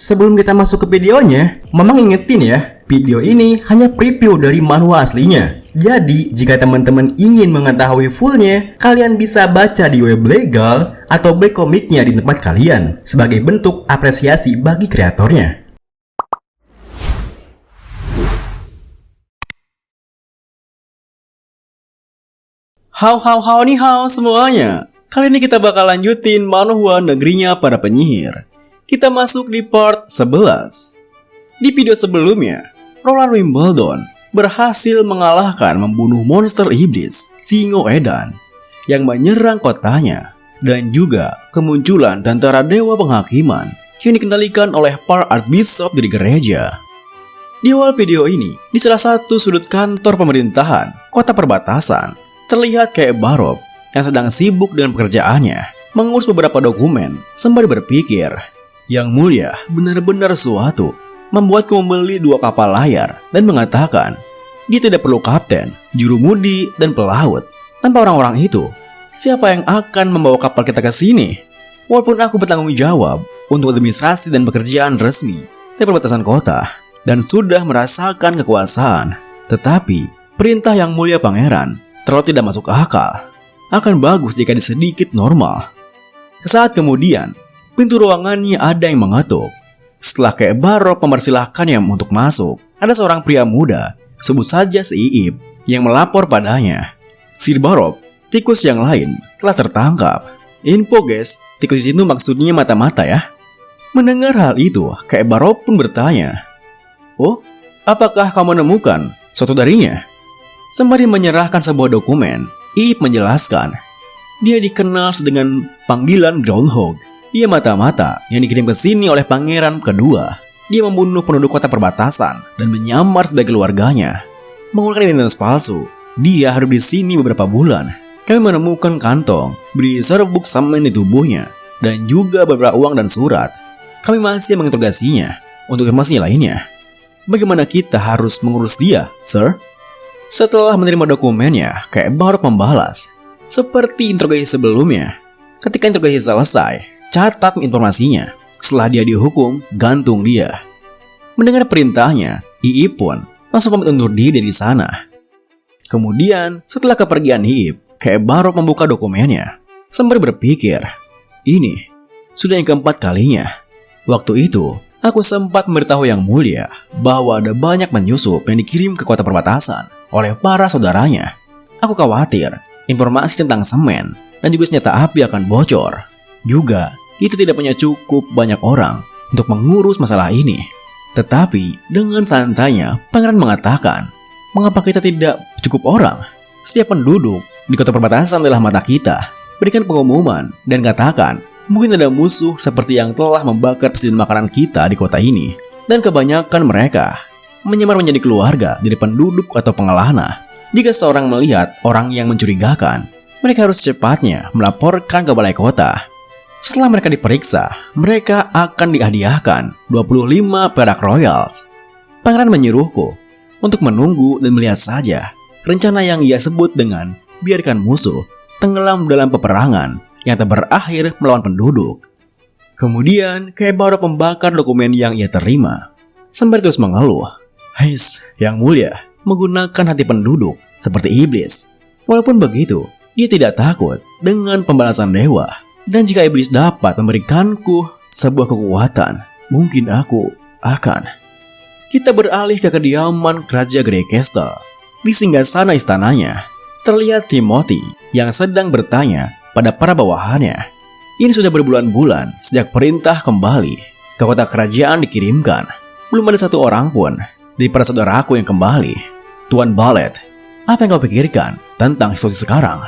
Sebelum kita masuk ke videonya, Mamang ingetin ya, video ini hanya preview dari manhwa aslinya. Jadi, jika teman-teman ingin mengetahui fullnya, kalian bisa baca di web legal atau back komiknya di tempat kalian, sebagai bentuk apresiasi bagi kreatornya. Hao ni hao semuanya. Kali ini kita bakal lanjutin manhwa Negerinya Para Penyihir. Kita masuk di part 11. Di video sebelumnya, Roland Wimbledon berhasil membunuh monster iblis Singo Edan yang menyerang kotanya, dan juga kemunculan tentara dewa penghakiman yang dikendalikan oleh para archbishop dari gereja. Di awal video ini, di salah satu sudut kantor pemerintahan kota perbatasan, terlihat kayak Barov yang sedang sibuk dengan pekerjaannya, mengurus beberapa dokumen sembari berpikir, Yang Mulia benar-benar suatu membuatku membeli 2 kapal layar dan mengatakan dia tidak perlu kapten, jurumudi, dan pelaut. Tanpa orang-orang itu, siapa yang akan membawa kapal kita ke sini? Walaupun aku bertanggung jawab untuk administrasi dan pekerjaan resmi di perbatasan kota dan sudah merasakan kekuasaan, tetapi perintah Yang Mulia Pangeran terlalu tidak masuk akal. Akan bagus jika sedikit normal. Sesaat kemudian, pintu ruangannya ada yang mengetuk. Setelah kayak Barov mempersilahkannya untuk masuk, ada seorang pria muda, sebut saja si Iip, yang melapor padanya. Sir Barov, tikus yang lain telah tertangkap. Info guys, tikus itu maksudnya mata-mata ya. Mendengar hal itu, kayak Barov pun bertanya, "Oh, apakah kamu menemukan sesuatu darinya?" Sembari menyerahkan sebuah dokumen, Iip menjelaskan, dia dikenal dengan panggilan Groundhog. Dia mata-mata yang dikirim ke sini oleh pangeran kedua. Dia membunuh penduduk kota perbatasan dan menyamar sebagai keluarganya, menggunakan identitas palsu. Dia hidup di sini beberapa bulan. Kami menemukan kantong berisi serbuk semen di tubuhnya dan juga beberapa uang dan surat. Kami masih menginterogasinya untuk informasi lainnya. Bagaimana kita harus mengurus dia, Sir? Setelah menerima dokumennya, kayak Barov membalas seperti interogasi sebelumnya. Ketika interogasi selesai, catat informasinya. Setelah dia dihukum, gantung dia. Mendengar perintahnya, Iip pun langsung pamit undur diri dari sana. Kemudian, setelah kepergian Iip, kayak Barov membuka dokumennya sembari berpikir, ini sudah yang keempat kalinya. Waktu itu, aku sempat memberitahu Yang Mulia bahwa ada banyak penyusup yang dikirim ke kota perbatasan oleh para saudaranya. Aku khawatir informasi tentang semen dan juga senjata api akan bocor. Juga, kita tidak punya cukup banyak orang untuk mengurus masalah ini. Tetapi, dengan santainya, pangeran mengatakan, mengapa kita tidak cukup orang? Setiap penduduk di kota perbatasan adalah mata kita. Berikan pengumuman dan katakan, mungkin ada musuh seperti yang telah membakar persediaan makanan kita di kota ini. Dan kebanyakan mereka menyamar menjadi keluarga dari penduduk atau pengelana. Jika seorang melihat orang yang mencurigakan, mereka harus secepatnya melaporkan ke balai kota. Setelah mereka diperiksa, mereka akan dihadiahkan 25 perak royals. Pangeran menyuruhku untuk menunggu dan melihat saja rencana yang ia sebut dengan biarkan musuh tenggelam dalam peperangan yang tak berakhir melawan penduduk. Kemudian, kayak Barov membakar dokumen yang ia terima, sembari terus mengeluh. Heis, Yang Mulia menggunakan hati penduduk seperti iblis. Walaupun begitu, dia tidak takut dengan pembalasan dewa. Dan jika iblis dapat memberikanku sebuah kekuatan, mungkin aku akan. Kita beralih ke kediaman Raja Grey Castle. Di singgasana istananya, terlihat Timothy yang sedang bertanya pada para bawahannya. Ini sudah berbulan-bulan sejak perintah kembali ke kota kerajaan dikirimkan. Belum ada satu orang pun dari para saudaraku yang kembali. Tuan Ballet, apa yang kau pikirkan tentang situasi sekarang?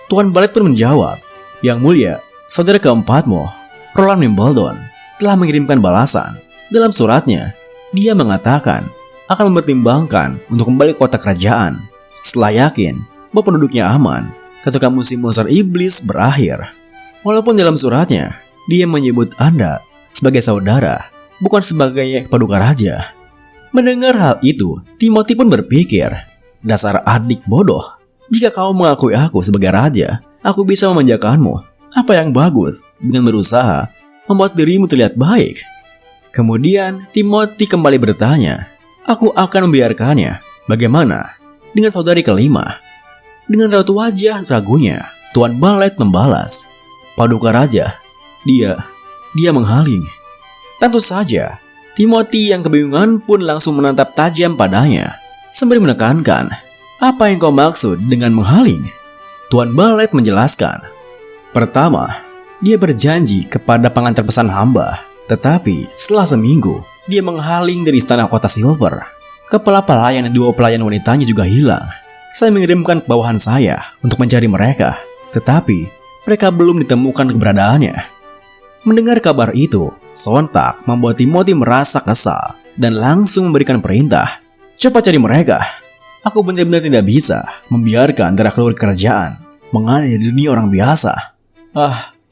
Tuan Ballet pun menjawab, Yang Mulia, saudara keempatmu, Roland Wimbledon, telah mengirimkan balasan. Dalam suratnya, dia mengatakan akan mempertimbangkan untuk kembali ke kota kerajaan setelah yakin bahwa penduduknya aman ketika musim monster iblis berakhir. Walaupun dalam suratnya, dia menyebut Anda sebagai saudara, bukan sebagai paduka raja. Mendengar hal itu, Timothy pun berpikir, dasar adik bodoh. Jika kau mengakui aku sebagai raja, aku bisa memanjakanmu. Apa yang bagus dengan berusaha membuat dirimu terlihat baik? Kemudian Timothy kembali bertanya, "Aku akan membiarkannya. Bagaimana dengan saudari kelima?" Dengan raut wajah ragunya, Tuan Ballet membalas, "Paduka Raja, dia menghaling." Tentu saja, Timothy yang kebingungan pun langsung menatap tajam padanya, sembari menekankan, "Apa yang kau maksud dengan menghaling?" Tuan Ballet menjelaskan, "Pertama, dia berjanji kepada pengantar pesan hamba, tetapi setelah seminggu, dia menghaling dari istana kota Silver. Kepala pelayan dan 2 pelayan wanitanya juga hilang. Saya mengirimkan bawahan saya untuk mencari mereka, tetapi mereka belum ditemukan keberadaannya." Mendengar kabar itu, sontak membuat Timothy merasa kesal dan langsung memberikan perintah, "Cepat cari mereka. Aku benar-benar tidak bisa membiarkan darah keluar kerajaan mengalir di dunia orang biasa."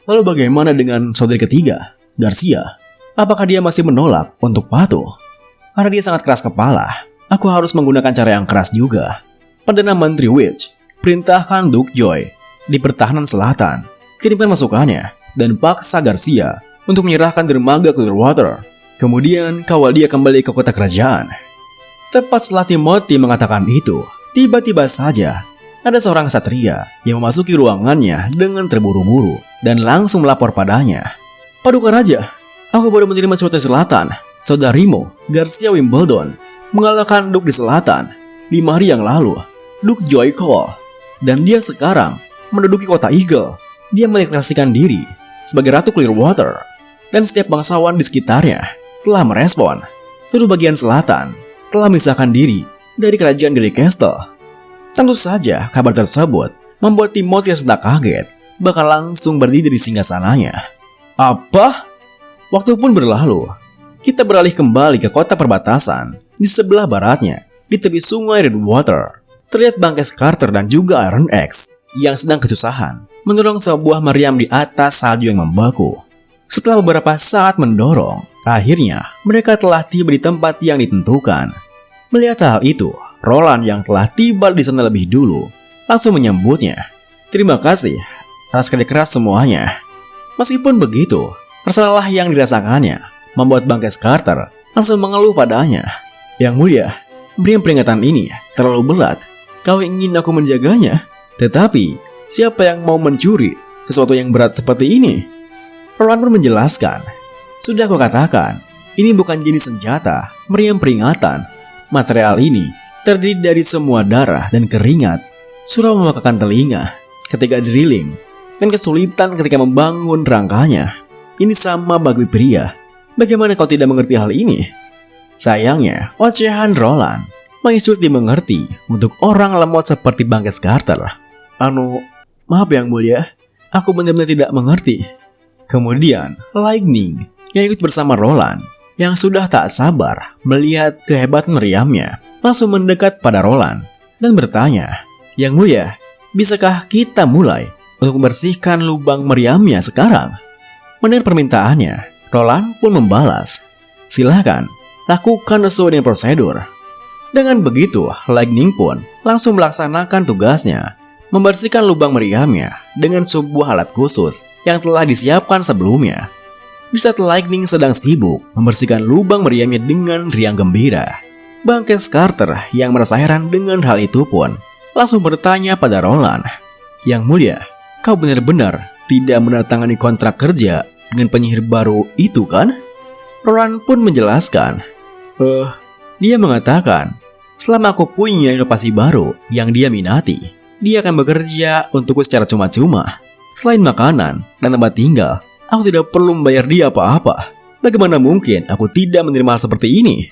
Lalu bagaimana dengan saudari ketiga, Garcia? Apakah dia masih menolak untuk patuh? Karena dia sangat keras kepala, aku harus menggunakan cara yang keras juga. Perdana Menteri Witch, perintahkan Duke Joy di pertahanan selatan, kirimkan masukannya, dan paksa Garcia untuk menyerahkan dermaga Clearwater. Kemudian kawal dia kembali ke kota kerajaan. Tepat setelah Timothy mengatakan itu, tiba-tiba saja ada seorang ksatria yang memasuki ruangannya dengan terburu-buru dan langsung melapor padanya, "Paduka Raja, aku baru menerima surat dari selatan. Saudarimu, Garcia Wimbledon, mengalahkan Duke di selatan 5 hari yang lalu. Duke Joy Cole. Dan dia sekarang menduduki kota Eagle. Dia mendeklarasikan diri sebagai Ratu Clearwater. Dan setiap bangsawan di sekitarnya telah merespon. Seluruh bagian selatan telah memisahkan diri dari kerajaan Grey Castle." Tentu saja kabar tersebut membuat Timothy sedang kaget, bahkan langsung berdiri di singgasananya. "Apa?" Waktu pun berlalu. Kita beralih kembali ke kota perbatasan. Di sebelah baratnya, di tepi sungai Redwater, terlihat Bangkes Carter dan juga Iron X yang sedang kesusahan mendorong sebuah meriam di atas salju yang membeku. Setelah beberapa saat mendorong, akhirnya mereka telah tiba di tempat yang ditentukan. Melihat hal itu, Roland yang telah tiba di sana lebih dulu langsung menyambutnya. "Terima kasih atas kerja keras semuanya." Meskipun begitu, rasa lelah yang dirasakannya membuat Bangkes Carter langsung mengeluh padanya. "Yang mulia, meriam peringatan ini terlalu berat. Kau ingin aku menjaganya? Tetapi, siapa yang mau mencuri sesuatu yang berat seperti ini?" Roland pun menjelaskan, "Sudah aku katakan, ini bukan jenis senjata meriam peringatan. Material ini terdiri dari semua darah dan keringat, surau memekakan telinga ketika drilling, dan kesulitan ketika membangun rangkanya. Ini sama bagi pria. Bagaimana kau tidak mengerti hal ini?" Sayangnya, ocehan Roland masih sulit dimengerti untuk orang lemot seperti Bangkes Carter. Maaf yang mulia, aku benar-benar tidak mengerti." Kemudian, Lightning yang ikut bersama Roland, yang sudah tak sabar melihat kehebatan meriamnya, langsung mendekat pada Roland dan bertanya, "Yang mulia, bisakah kita mulai untuk membersihkan lubang meriamnya sekarang?" Mendengar permintaannya, Roland pun membalas, "Silakan, lakukan sesuai dengan prosedur." Dengan begitu, Lightning pun langsung melaksanakan tugasnya, membersihkan lubang meriamnya dengan sebuah alat khusus yang telah disiapkan sebelumnya. Di saat Lightning sedang sibuk membersihkan lubang meriamnya dengan riang gembira, Bangkes Carter yang merasa heran dengan hal itu pun langsung bertanya pada Roland, "Yang mulia, kau benar-benar tidak menandatangani kontrak kerja dengan penyihir baru itu kan?" Roland pun menjelaskan, Dia mengatakan, selama aku punya inovasi baru yang dia minati, dia akan bekerja untukku secara cuma-cuma. Selain makanan dan tempat tinggal, aku tidak perlu membayar dia apa-apa. Bagaimana mungkin aku tidak menerima hal seperti ini?"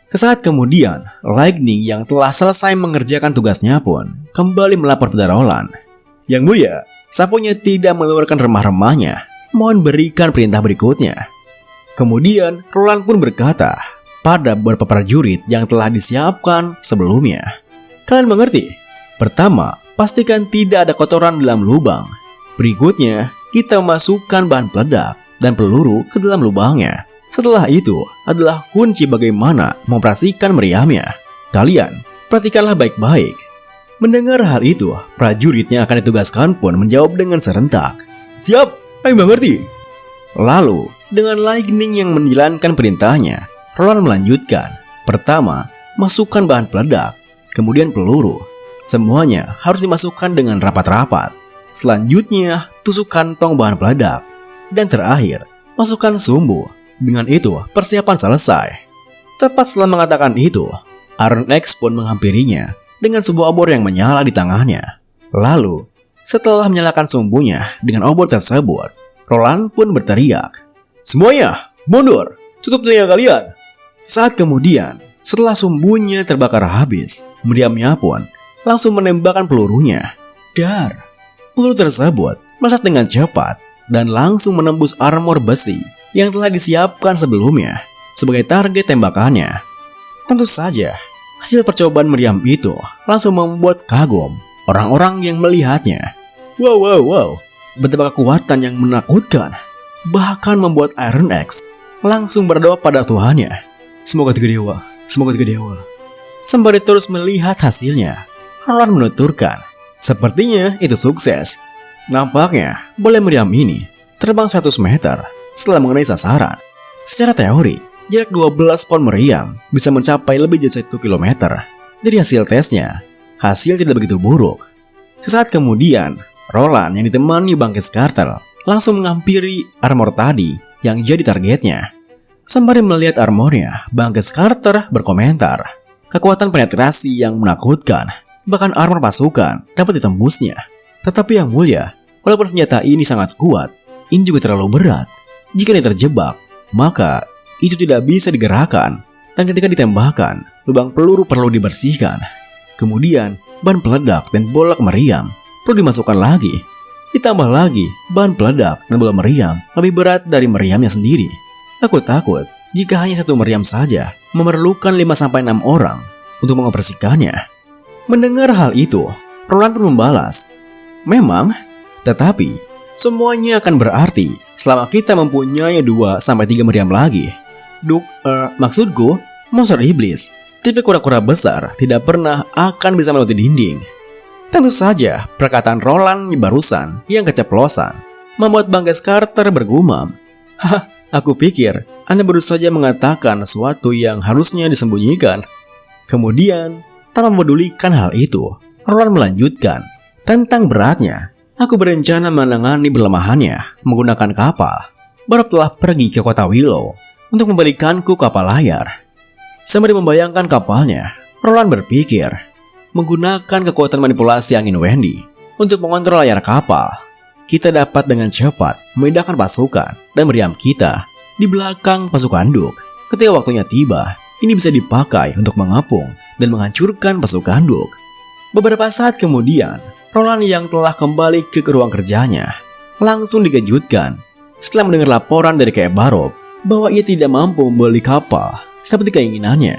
Sesaat kemudian, Lightning yang telah selesai mengerjakan tugasnya pun kembali melapor pada Roland. "Yang mulia, sapunya tidak mengeluarkan remah-remahnya. Mohon berikan perintah berikutnya." Kemudian, Roland pun berkata pada beberapa prajurit yang telah disiapkan sebelumnya, "Kalian mengerti? Pertama, pastikan tidak ada kotoran dalam lubang. Berikutnya, kita masukkan bahan peledak dan peluru ke dalam lubangnya. Setelah itu adalah kunci bagaimana mengoperasikan meriamnya. Kalian perhatikanlah baik-baik." Mendengar hal itu, prajurit yang akan ditugaskan pun menjawab dengan serentak, "Siap, kami mengerti." Lalu, dengan Lightning yang menjalankan perintahnya, Roland melanjutkan. Pertama, masukkan bahan peledak, kemudian peluru. Semuanya harus dimasukkan dengan rapat-rapat. Selanjutnya, tusuk kantong bahan peledak. Dan terakhir, masukkan sumbu. Dengan itu, persiapan selesai. Tepat setelah mengatakan itu, Iron X pun menghampirinya dengan sebuah obor yang menyala di tangannya. Lalu, setelah menyalakan sumbunya dengan obor tersebut, Roland pun berteriak, "Semuanya, mundur! Tutup telinga kalian!" Saat kemudian, setelah sumbunya terbakar habis, meriamnya pun langsung menembakkan pelurunya. Dar! Peluru tersebut melesat dengan cepat dan langsung menembus armor besi yang telah disiapkan sebelumnya sebagai target tembakannya. Tentu saja, hasil percobaan meriam itu langsung membuat kagum orang-orang yang melihatnya. Wow. Betapa kekuatan yang menakutkan. Bahkan membuat Iron X langsung berdoa pada Tuhannya. Semoga tiga dewa. Sembari terus melihat hasilnya, Roland menuturkan, sepertinya itu sukses. Nampaknya boleh meriam ini terbang 100 meter setelah mengenai sasaran. Secara teori, jarak 12 pon meriam bisa mencapai lebih dari 1 km. Dari hasil tesnya, hasil tidak begitu buruk. Sesaat kemudian, Roland yang ditemani Bangkes Carter langsung menghampiri armor tadi yang jadi targetnya. Sembari melihat armornya, Bangkes Carter berkomentar, kekuatan penetrasi yang menakutkan, bahkan armor pasukan dapat ditembusnya. Tetapi yang mulia, walaupun senjata ini sangat kuat, ini juga terlalu berat. Jika dia terjebak, maka itu tidak bisa digerakkan. Dan ketika ditembakkan, lubang peluru perlu dibersihkan. Kemudian, bahan peledak dan bolak meriam perlu dimasukkan lagi. Ditambah lagi, bahan peledak dan bola meriam lebih berat dari meriamnya sendiri. Aku takut jika hanya satu meriam saja memerlukan 5-6 orang untuk mengoperasikannya. Mendengar hal itu, Roland pun membalas, memang, tetapi semuanya akan berarti selama kita mempunyai 2-3 meriam lagi. Maksudku, monster iblis, tipe kura-kura besar tidak pernah akan bisa melewati dinding. Tentu saja, perkataan Roland barusan yang keceplosan membuat Bangkes Carter bergumam. Aku pikir Anda baru saja mengatakan sesuatu yang harusnya disembunyikan. Kemudian, tanpa mempedulikan hal itu, Roland melanjutkan. Tentang beratnya, aku berencana menangani pelemahannya menggunakan kapal. Barab telah pergi ke kota Willow untuk membalikanku kapal layar. Sembari membayangkan kapalnya, Roland berpikir, menggunakan kekuatan manipulasi angin Wendy untuk mengontrol layar kapal, kita dapat dengan cepat memindahkan pasukan dan meriam kita di belakang pasukan Duk. Ketika waktunya tiba, ini bisa dipakai untuk mengepung dan menghancurkan pasukan Duk. Beberapa saat kemudian, Roland yang telah kembali ke ruang kerjanya langsung dikejutkan setelah mendengar laporan dari Kayak Barop bahwa ia tidak mampu membeli kapal seperti keinginannya.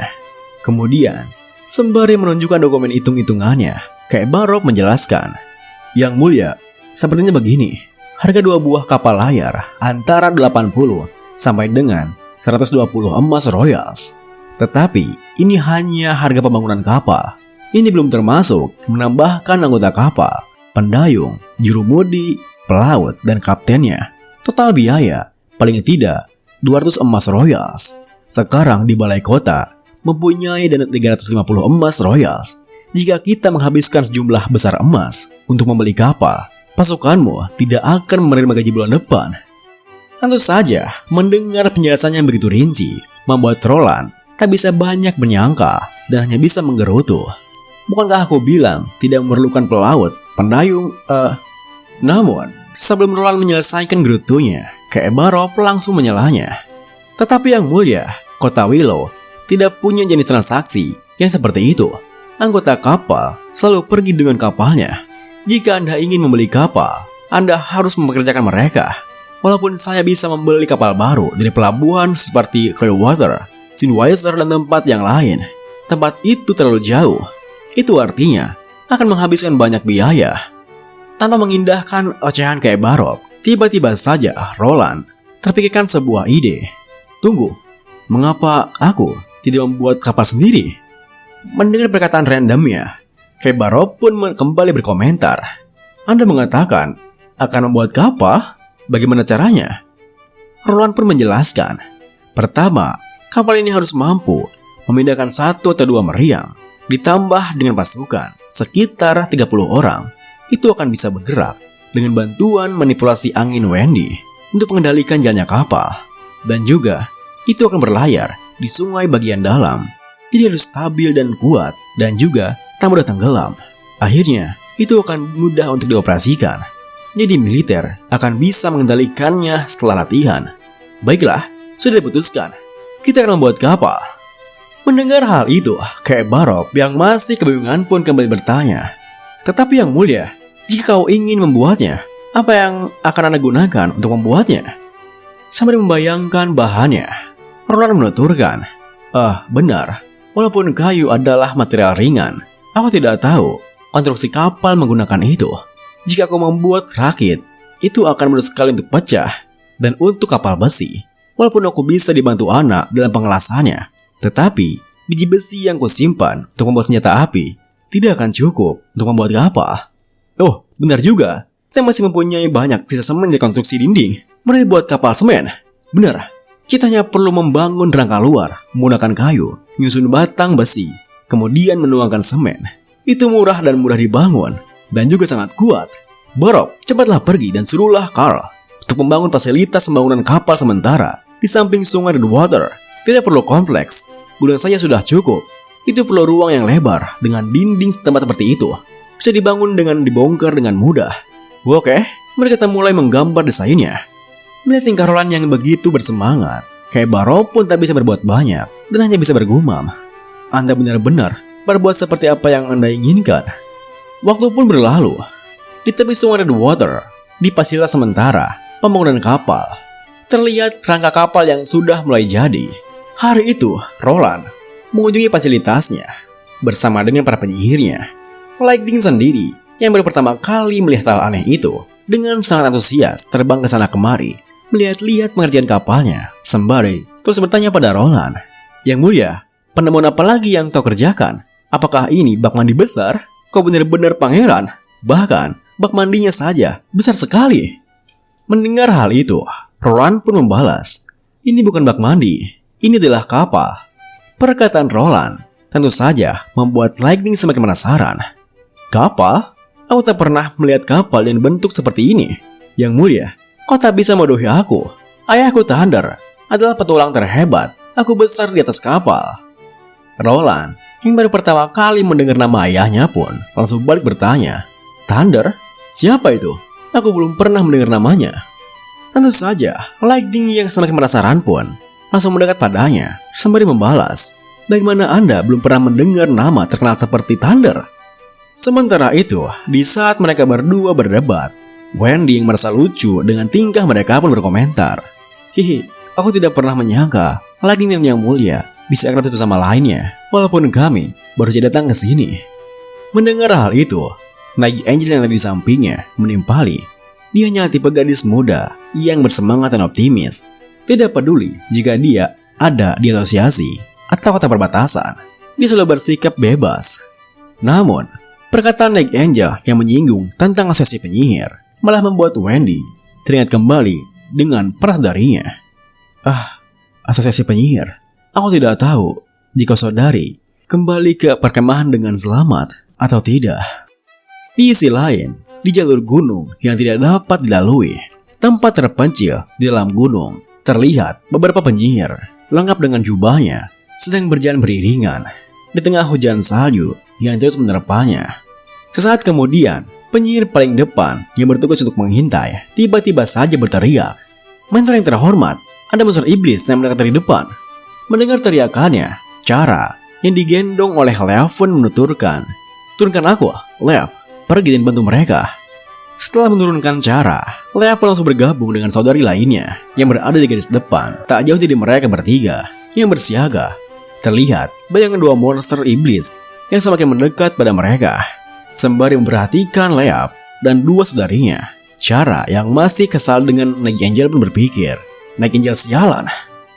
Kemudian, sembari menunjukkan dokumen hitung-hitungannya, Kayak Barop menjelaskan, Yang mulia, sepertinya begini, harga 2 buah kapal layar antara 80 sampai dengan 120 emas royals. Tetapi, ini hanya harga pembangunan kapal. Ini belum termasuk menambahkan anggota kapal, pendayung, jurumudi, pelaut, dan kaptennya. Total biaya, paling tidak, 200 emas royals. Sekarang di balai kota, mempunyai dana 350 emas royals. Jika kita menghabiskan sejumlah besar emas untuk membeli kapal, pasukanmu tidak akan menerima gaji bulan depan. Tentu saja, mendengar penjelasannya yang begitu rinci, membuat Roland tak bisa banyak menyangka dan hanya bisa menggerutu. Bukankah aku bilang tidak memerlukan pelaut, pendayung, Namun, sebelum Roland menyelesaikan gerutunya, Kayak Barop langsung menyalahnya. Tetapi yang mulia, kota Willow tidak punya jenis transaksi yang seperti itu. Anggota kapal selalu pergi dengan kapalnya. Jika Anda ingin membeli kapal, Anda harus mempekerjakan mereka. Walaupun saya bisa membeli kapal baru dari pelabuhan seperti Clearwater, Sinweiser, dan tempat yang lain, tempat itu terlalu jauh. Itu artinya akan menghabiskan banyak biaya. Tanpa mengindahkan ocehan Kayak Barop, tiba-tiba saja Roland terpikirkan sebuah ide. Tunggu, mengapa aku tidak membuat kapal sendiri? Mendengar perkataan randomnya, Kayak Barop pun kembali berkomentar. Anda mengatakan akan membuat kapal? Bagaimana caranya? Roland pun menjelaskan, pertama, kapal ini harus mampu memindahkan 1 atau 2 meriam, ditambah dengan pasukan sekitar 30 orang. Itu akan bisa bergerak dengan bantuan manipulasi angin Wendy untuk mengendalikan jalannya kapal. Dan juga, itu akan berlayar di sungai bagian dalam. Jadi harus stabil dan kuat, dan juga tak mudah tenggelam. Akhirnya, itu akan mudah untuk dioperasikan. Jadi militer akan bisa mengendalikannya setelah latihan. Baiklah, sudah diputuskan. Kita akan membuat kapal. Mendengar hal itu, kayak Barop yang masih kebingungan pun kembali bertanya, tetapi yang mulia, jika kau ingin membuatnya, apa yang akan Anda gunakan untuk membuatnya? Sambil membayangkan bahannya, Roland menuturkan, benar, walaupun kayu adalah material ringan, aku tidak tahu konstruksi kapal menggunakan itu. Jika aku membuat rakit, itu akan mudah sekali untuk pecah. Dan untuk kapal besi, walaupun aku bisa dibantu anak dalam pengelasannya, tetapi biji besi yang kusimpan untuk membuat senjata api tidak akan cukup untuk membuat kapal. Oh, benar juga. Kita masih mempunyai banyak sisa semen di konstruksi dinding. Mari buat kapal semen. Benar, kita hanya perlu membangun rangka luar menggunakan kayu, menyusun batang besi, kemudian menuangkan semen. Itu murah dan mudah dibangun, dan juga sangat kuat. Barop, cepatlah pergi dan suruhlah Carl untuk membangun fasilitas pembangunan kapal sementara di samping sungai Redwater. Tidak perlu kompleks, gudang saja sudah cukup. Itu perlu ruang yang lebar dengan dinding setempat seperti itu. Bisa dibangun dengan dibongkar dengan mudah. Oke, mari kita mulai menggambar desainnya. Melihat tingkah Roland yang begitu bersemangat, kayak Barop pun tak bisa berbuat banyak dan hanya bisa bergumam. Anda benar-benar berbuat seperti apa yang Anda inginkan. Waktu pun berlalu. Di tepi sungai Redwater, di fasilitas sementara pembangunan kapal, terlihat rangka kapal yang sudah mulai jadi. Hari itu, Roland mengunjungi fasilitasnya bersama dengan para penyihirnya. Lightning sendiri yang baru pertama kali melihat hal aneh itu dengan sangat antusias terbang ke sana kemari, melihat-lihat pengerjaan kapalnya, sembari terus bertanya pada Roland, "Yang mulia, penemuan apa lagi yang kau kerjakan? Apakah ini bak mandi besar? Kau benar-benar pangeran. Bahkan, bak mandinya saja besar sekali." Mendengar hal itu, Roland pun membalas, "Ini bukan bak mandi, ini adalah kapal." Perkataan Roland tentu saja membuat Lightning semakin penasaran. "Kapal? Aku tak pernah melihat kapal yang bentuk seperti ini. Yang mulia, kau tak bisa membodohi aku. Ayahku Thunder adalah petualang terhebat. Aku besar di atas kapal." Roland yang baru pertama kali mendengar nama ayahnya pun langsung balik bertanya, "Thunder? Siapa itu? Aku belum pernah mendengar namanya." Tentu saja, Lightning yang semakin penasaran pun langsung mendekat padanya sembari membalas, "Bagaimana Anda belum pernah mendengar nama terkenal seperti Thunder?" Sementara itu, di saat mereka berdua berdebat, Wendy yang merasa lucu dengan tingkah mereka pun berkomentar, "Hihi, aku tidak pernah menyangka Lightning yang mulia bisa akrab satu sama lainnya, walaupun kami baru saja datang ke sini." Mendengar hal itu, Night Angel yang ada di sampingnya menimpali. Dia hanya tipe gadis muda yang bersemangat dan optimis. Tidak peduli jika dia ada di asosiasi atau kota perbatasan. Dia selalu bersikap bebas. Namun, perkataan Night Angel yang menyinggung tentang asosiasi penyihir malah membuat Wendy teringat kembali dengan prasaudarinya. Asosiasi penyihir. Aku tidak tahu jika saudari kembali ke perkemahan dengan selamat atau tidak. Di sisi lain, di jalur gunung yang tidak dapat dilalui, tempat terpencil di dalam gunung, terlihat beberapa penyihir lengkap dengan jubahnya sedang berjalan beriringan di tengah hujan salju yang terus menerpanya. Sesaat kemudian, penyihir paling depan yang bertugas untuk mengintai tiba-tiba saja berteriak, "Mentor yang terhormat, ada monster iblis yang mendekat dari depan." Mendengar teriakannya, Cara yang digendong oleh Lev pun menuturkan, "Turunkan aku, Lev, pergi dan bantu mereka." Setelah menurunkan Cara, Lev pun langsung bergabung dengan saudari lainnya yang berada di garis depan, tak jauh dari mereka bertiga yang bersiaga. Terlihat bayangan dua monster iblis yang semakin mendekat pada mereka, sembari memperhatikan Lev dan dua saudarinya. Cara yang masih kesal dengan Night Angel pun berpikir, Night Angel sialan.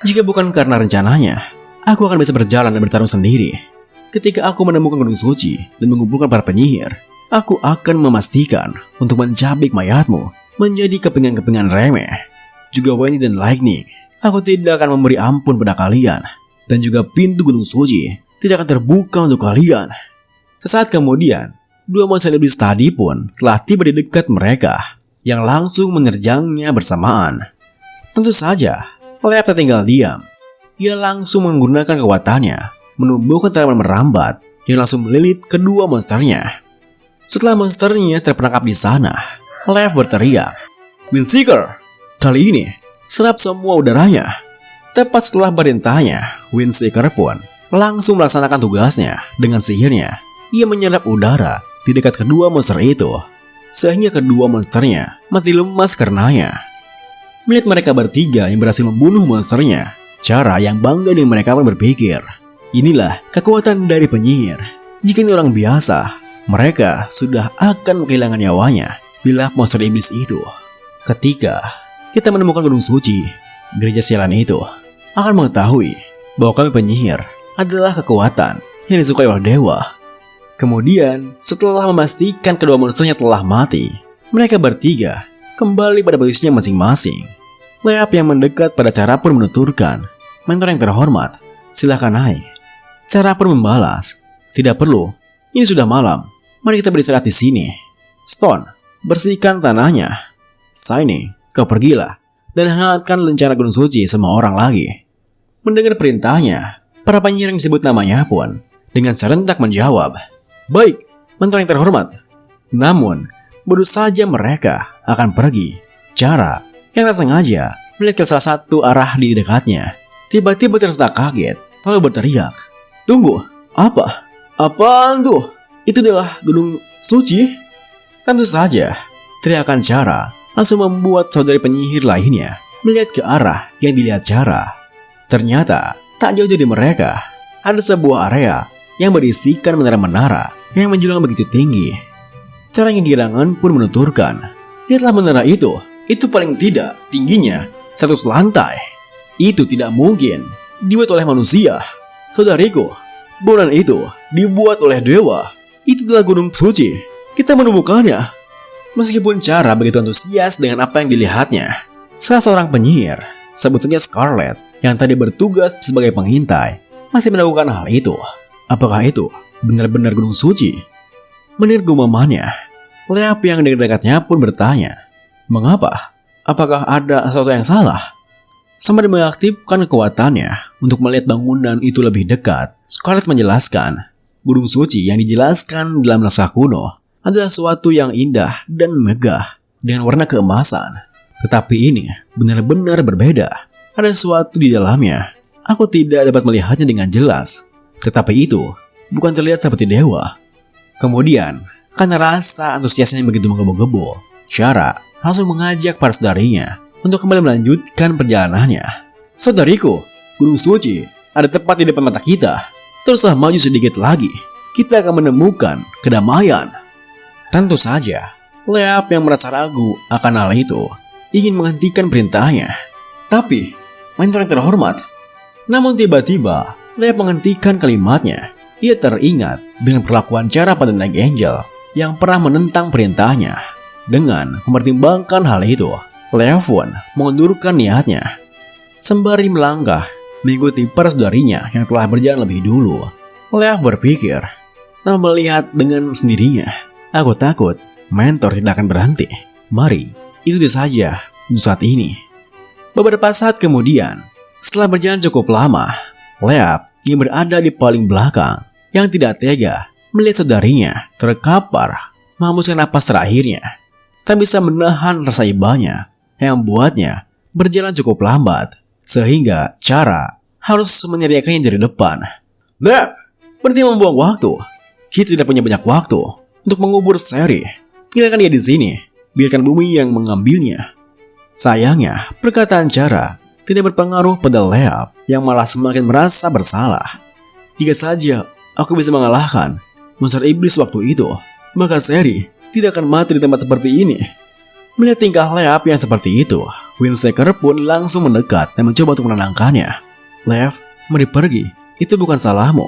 Jika bukan karena rencananya, aku akan bisa berjalan dan bertarung sendiri. Ketika aku menemukan Gunung Suci dan mengumpulkan para penyihir, aku akan memastikan untuk mencabik mayatmu menjadi kepingan-kepingan remeh. juga Wendy dan Lightning, aku tidak akan memberi ampun pada kalian. Dan juga pintu Gunung Suci tidak akan terbuka untuk kalian. Sesaat kemudian, dua monster iblis tadi pun telah tiba di dekat mereka, yang langsung menerjangnya bersamaan. Tentu saja, Leaf tertinggal diam. Dia langsung menggunakan kekuatannya, menumbuhkan tanaman merambat, yang langsung melilit kedua monsternya. Setelah monsternya terperangkap di sana, Leaf berteriak, "Windseeker!" Kali ini, serap semua udaranya. Tepat setelah perintahnya, Windseeker pun langsung melaksanakan tugasnya dengan sihirnya. Ia menyerap udara di dekat kedua monster itu, sehingga kedua monsternya mati lemas karenanya. Melihat mereka bertiga yang berhasil membunuh monsternya, cara yang bangga dengan mereka pun berpikir, inilah kekuatan dari penyihir. Jika ini orang biasa, mereka sudah akan kehilangan nyawanya bila monster iblis itu. Ketika kita menemukan Gunung Suci, gereja sialan itu akan mengetahui bahwa kami penyihir adalah kekuatan yang disukai oleh dewa. Kemudian, setelah memastikan kedua monsternya telah mati, mereka bertiga kembali pada posisinya masing-masing. Leaf yang mendekat pada Cara pun menuturkan, "Mentor yang terhormat, silakan naik." Cara pun membalas, "Tidak perlu, ini sudah malam. Mari kita beristirahat di sini. Stone, bersihkan tanahnya. Shiny, kau pergilah dan hangatkan lencana Gunung Suci semua orang lagi." Mendengar perintahnya, para penyihir yang disebut namanya pun dengan serentak menjawab, "Baik, mentor yang terhormat." Namun, baru saja mereka akan pergi, Cara yang tak sengaja melihat ke salah satu arah di dekatnya. Tiba-tiba tersedak kaget, lalu berteriak, "Tunggu, apa? Apaan tuh? Itu adalah Gunung Suci?" Tentu saja, teriakan Cara langsung membuat saudari penyihir lainnya melihat ke arah yang dilihat Cara. Ternyata, tak jauh dari mereka, ada sebuah area yang berisikan menara-menara yang menjulang begitu tinggi. Cara yang kehilangan pun menuturkan, "Lihatlah menara itu paling tidak tingginya 100 lantai. Itu tidak mungkin dibuat oleh manusia. Saudariku, bangunan itu dibuat oleh dewa. Itu adalah Gunung Suci. Kita menemukannya." Meskipun Cara begitu antusias dengan apa yang dilihatnya, salah seorang penyihir, sebutnya Scarlet, yang tadi bertugas sebagai pengintai, masih melakukan hal itu. Apakah itu benar-benar Gunung Suci? Mendengar gumamannya, Leaf yang dekat-dekatnya pun bertanya, "Mengapa? Apakah ada sesuatu yang salah?" Sambil mengaktifkan kekuatannya untuk melihat bangunan itu lebih dekat, Scarlet menjelaskan, Gunung Suci yang dijelaskan dalam naskah kuno adalah sesuatu yang indah dan megah dengan warna keemasan. Tetapi ini benar-benar berbeda. Ada sesuatu di dalamnya. Aku tidak dapat melihatnya dengan jelas. Tetapi itu bukan terlihat seperti dewa. Kemudian, karena rasa antusiasnya yang begitu menggebu-gebu, Cara langsung mengajak para saudarinya untuk kembali melanjutkan perjalanannya. "Saudariku, Gunung Suci ada tepat di depan mata kita. Teruslah maju sedikit lagi. Kita akan menemukan kedamaian." Tentu saja, Leaf yang merasa ragu akan hal itu ingin menghentikan perintahnya. Tapi, mentor yang terhormat. Namun tiba-tiba, Leaf menghentikan kalimatnya. Ia teringat dengan perlakuan Cara pada Night Angel yang pernah menentang perintahnya. Dengan mempertimbangkan hal itu, Leaf pun mengundurkan niatnya. Sembari melangkah, mengikuti para saudarinya yang telah berjalan lebih dulu. Leaf berpikir, namun melihat dengan sendirinya, aku takut mentor tidak akan berhenti. Mari, ikuti saja untuk saat ini. Beberapa saat kemudian, setelah berjalan cukup lama, Leaf yang berada di paling belakang, yang tidak tega melihat saudarinya terkapar, menghembuskan napas terakhirnya. Tak bisa menahan rasa ibanya yang membuatnya berjalan cukup lambat, sehingga Cara harus menyediakannya dari depan. "Leaf, berhenti membuang waktu. Kita tidak punya banyak waktu untuk mengubur Seri. Tinggalkan dia di sini, biarkan bumi yang mengambilnya." Sayangnya, perkataan Cara tidak berpengaruh pada Leaf yang malah semakin merasa bersalah. Jika saja aku bisa mengalahkan monster iblis waktu itu, maka Seri tidak akan mati di tempat seperti ini. Melihat tingkah Leaf yang seperti itu, Windseeker pun langsung mendekat dan mencoba untuk menenangkannya. "Leaf, mari pergi, itu bukan salahmu."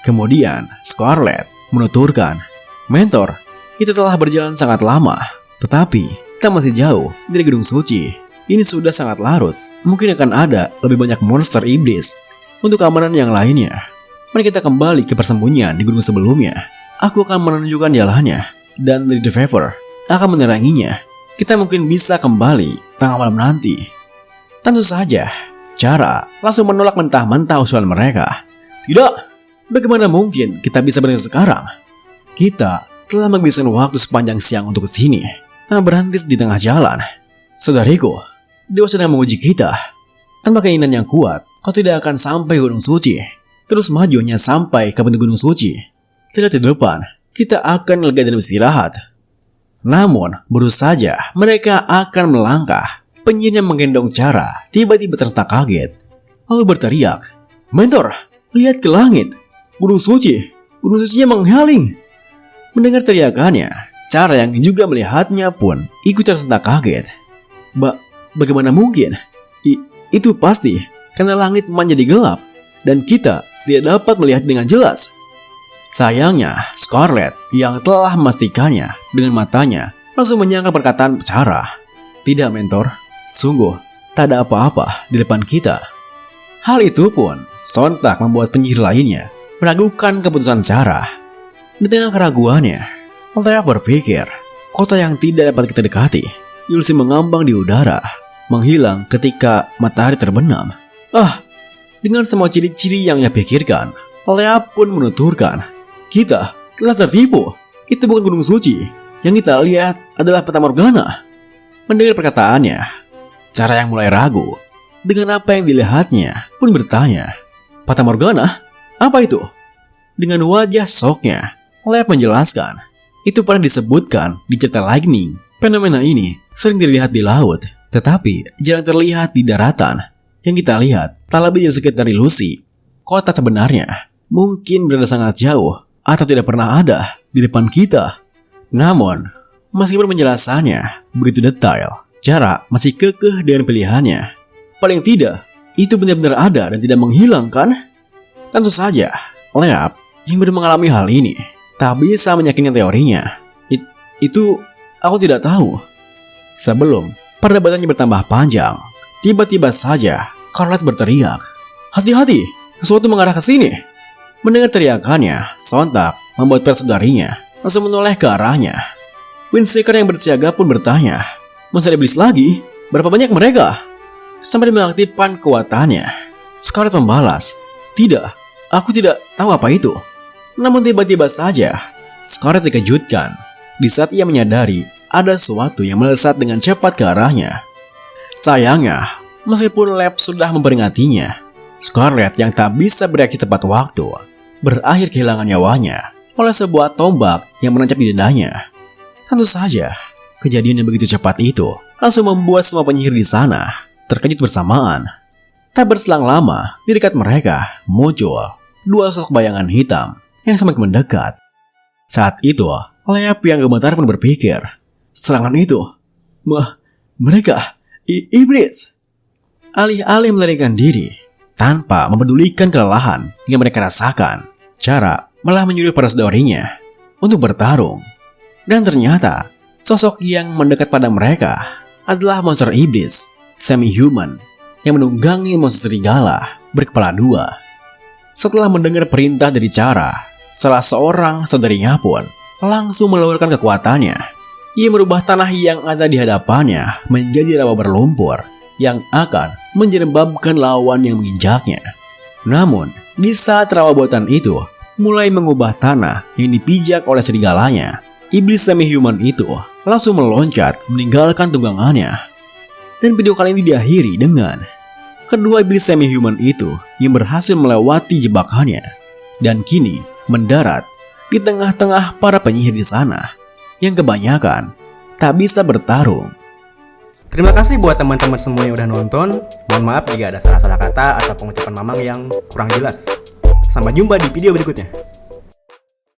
Kemudian Scarlet menuturkan, "Mentor, kita telah berjalan sangat lama, tetapi kita masih jauh dari Gunung Suci. ini sudah sangat larut. Mungkin akan ada lebih banyak monster iblis. Untuk keamanan yang lainnya, mari kita kembali ke persembunyian di gunung sebelumnya. Aku akan menunjukkan jalannya, dan Lady Favor akan meneranginya. Kita mungkin bisa kembali tengah malam nanti. Tentu saja, Cara langsung menolak mentah-mentah usulan mereka. Tidak, bagaimana mungkin kita bisa berhenti sekarang? Kita telah menghabiskan waktu sepanjang siang untuk kesini, berhenti di tengah jalan. Saudariku, Dewa sedang menguji kita. Tanpa keinginan yang kuat, kau tidak akan sampai Gunung Suci. Terus maju hanya sampai ke pintu Gunung Suci. Tidak di depan, kita akan lega dan beristirahat. Namun, baru saja mereka akan melangkah. Penyihir yang menggendong Cara tiba-tiba tersentak kaget, lalu berteriak, "Mentor, lihat ke langit! Gunung Suci! Gunung Sucinya menghaling!" Mendengar teriakannya, Cara yang juga melihatnya pun ikut tersentak kaget. Bagaimana mungkin? Itu pasti karena langit menjadi gelap dan kita tidak dapat melihat dengan jelas. Sayangnya, Scarlet yang telah memastikannya dengan matanya langsung menyangka perkataan Cara. Tidak, Mentor. Sungguh, tak ada apa-apa di depan kita. Hal itu pun sontak membuat penyihir lainnya meragukan keputusan Cara. Di tengah keraguannya, Lea berpikir, kota yang tidak dapat kita dekati, ilusi mengambang di udara, menghilang ketika matahari terbenam. Dengan semua ciri-ciri yang ia pikirkan, Lea pun menuturkan, kita telah tertipu. Itu bukan Gunung Suci. Yang kita lihat adalah Fata Morgana. Mendengar perkataannya, Cara yang mulai ragu dengan apa yang dilihatnya pun bertanya, Fata Morgana? Apa itu? Dengan wajah soknya, Lea menjelaskan, itu pernah disebutkan di cerita Lightning. Fenomena ini sering dilihat di laut, tetapi jarang terlihat di daratan. Yang kita lihat tak lebih dari sekedar ilusi. Kota sebenarnya mungkin berada sangat jauh atau tidak pernah ada di depan kita. Namun, meskipun penjelasannya begitu detail, Cara masih kekeh dengan pilihannya. Paling tidak, itu benar-benar ada dan tidak menghilang, kan? Tentu saja, Lea yang baru mengalami hal ini tak bisa meyakinkan teorinya. Itu aku tidak tahu. Sebelum perdebatannya bertambah panjang, tiba-tiba saja Scarlet berteriak, "Hati-hati, sesuatu mengarah ke sini!" Mendengar teriakannya, sontak membuat persaudarinya langsung menoleh ke arahnya. Windseeker yang bersiaga pun bertanya, "Masih ada iblis lagi? Berapa banyak mereka?" Sampai mengaktifkan kekuatannya, Scarlet membalas, "Tidak, aku tidak tahu apa itu." Namun tiba-tiba saja, Scarlet dikejutkan di saat ia menyadari ada sesuatu yang melesat dengan cepat ke arahnya. Sayangnya, meskipun Lab sudah memperingatinya, Scarlet yang tak bisa bereaksi tepat waktu, berakhir kehilangan nyawanya oleh sebuah tombak yang menancap di dadanya. Tentu saja, kejadian yang begitu cepat itu langsung membuat semua penyihir di sana terkejut bersamaan. Tak berselang lama, di dekat mereka muncul dua sosok bayangan hitam yang semakin mendekat. Saat itu, Lea yang gemetar pun berpikir, serangan itu, mereka iblis. Alih-alih melarikan diri, tanpa mempedulikan kelelahan yang mereka rasakan, Cara malah menyuruh para saudarinya untuk bertarung. Dan ternyata, sosok yang mendekat pada mereka adalah monster iblis, semi-human, yang menunggangi monster serigala berkepala dua. Setelah mendengar perintah dari Cara, salah seorang saudarinya pun langsung meluarkan kekuatannya. Ia merubah tanah yang ada di hadapannya menjadi rawa berlumpur yang akan menjebakkan lawan yang menginjaknya. Namun, di saat rawa buatan itu mulai mengubah tanah yang dipijak oleh serigalanya, iblis semi-human itu langsung meloncat meninggalkan tunggangannya. Dan video kali ini diakhiri dengan kedua iblis semi-human itu yang berhasil melewati jebakannya dan kini mendarat di tengah-tengah para penyihir di sana yang kebanyakan tak bisa bertarung. Terima kasih buat teman-teman semua yang udah nonton. Mohon maaf jika ada salah-salah kata atau pengucapan Mamang yang kurang jelas. Sampai jumpa di video berikutnya.